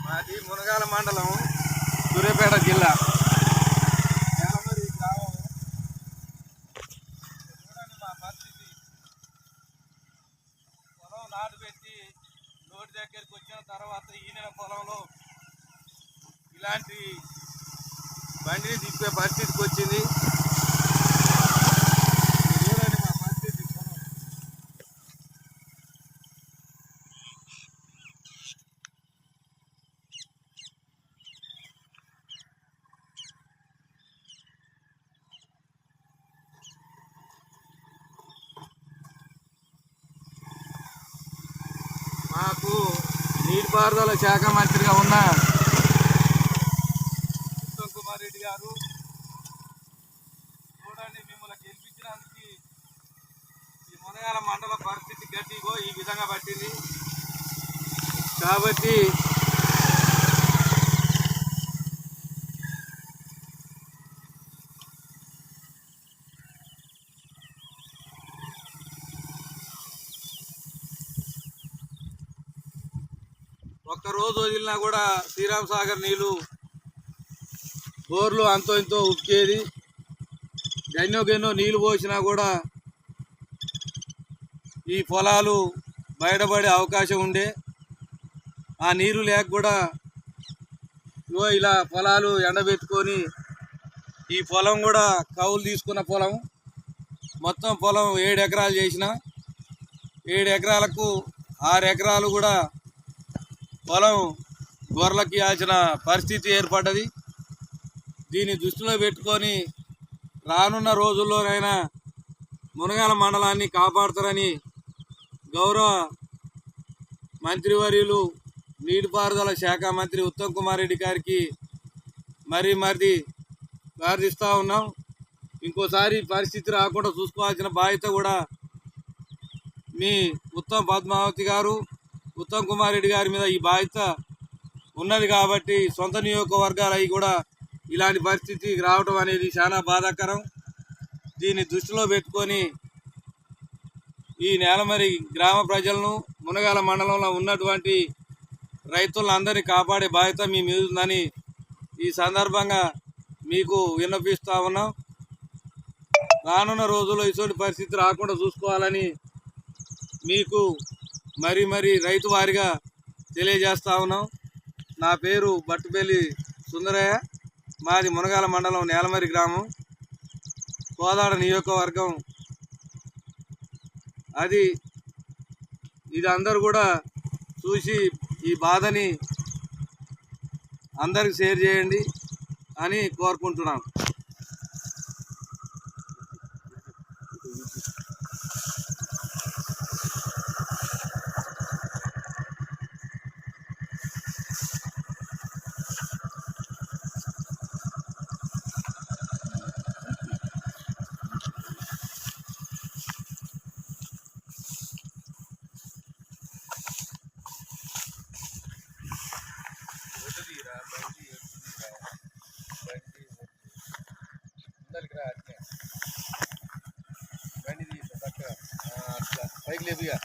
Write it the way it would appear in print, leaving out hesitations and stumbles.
మాది మునగాల మండలం, సూర్యాపేట జిల్లా. నేలమరి గ్రామం. చూడండి మా పరిస్థితి. పొలం నాటు పెట్టి నోటి దగ్గరికి వచ్చిన తర్వాత ఈయన పొలంలో ఇలాంటి బండిని తిప్పే పరిస్థితికి వచ్చింది. చూడండి మా పరిస్థితి. మాకు నీటిపారుదల శాఖ మంత్రిగా ఉన్న ఉత్తమ్ కుమార్ రెడ్డి గారు, చూడండి మిమ్మల్ని గెలిపించడానికి ఈ మునగాల మండల పరిస్థితి గట్టిగో ఈ విధంగా పట్టింది. కాబట్టి ఒక్కరోజు వదిలినా కూడా శ్రీరామ్ సాగర్ నీళ్ళు బోర్లు అంతో ఇంతో ఉక్కేది. గన్నో నీళ్ళు పోసినా కూడా ఈ పొలాలు బయటపడే అవకాశం ఉండే. ఆ నీరు లేక కూడా ఇలా పొలాలు ఎండబెట్టుకొని, ఈ పొలం కూడా కౌలు తీసుకున్న పొలం, మొత్తం పొలం 7 ఎకరాలు చేసిన 7 ఎకరాలకు 6 ఎకరాలు కూడా పొలం గొర్రెలకి ఇవ్వాల్సిన పరిస్థితి ఏర్పడ్డది. దీన్ని దృష్టిలో పెట్టుకొని రానున్న రోజుల్లోనైనా మునగాల మండలాన్ని కాపాడుతారని గౌరవ మంత్రివర్యులు నీటిపారుదల శాఖ మంత్రి ఉత్తమ్ కుమార్ రెడ్డి గారికి మరీ ప్రార్థిస్తూ ఉన్నాం. ఇంకోసారి పరిస్థితి రాకుండా చూసుకోవాల్సిన బాధ్యత కూడా మీ పద్మావతి గారు, ఉత్తమ్ కుమార్ రెడ్డి గారి మీద ఈ బాధ్యత ఉన్నది. కాబట్టి సొంత నియోజకవర్గాలు అవి కూడా ఇలాంటి పరిస్థితి రావడం అనేది చాలా బాధాకరం. దీన్ని దృష్టిలో పెట్టుకొని ఈ నేలమరి గ్రామ ప్రజలను, మునగాల మండలంలో ఉన్నటువంటి రైతులందరినీ కాపాడే బాధ్యత మీ మీద ఉందని ఈ సందర్భంగా మీకు విన్నపిస్తూ ఉన్నాం. రానున్న రోజుల్లో ఇటువంటి పరిస్థితి రాకుండా చూసుకోవాలని మీకు మరీ రైతు వారిగా తెలియజేస్తూ ఉన్నాం. నా పేరు బట్టుపల్లి సుందరయ్య, మాది మునగాల మండలం, నేలమరి గ్రామం, కోదాడ నియోజకవర్గం. ఇది అందరూ కూడా చూసి ఈ బాధని అందరికి షేర్ చేయండి అని కోరుకుంటున్నాం. బండి తీసా పక్క అట్లా పైకి లేపుగా.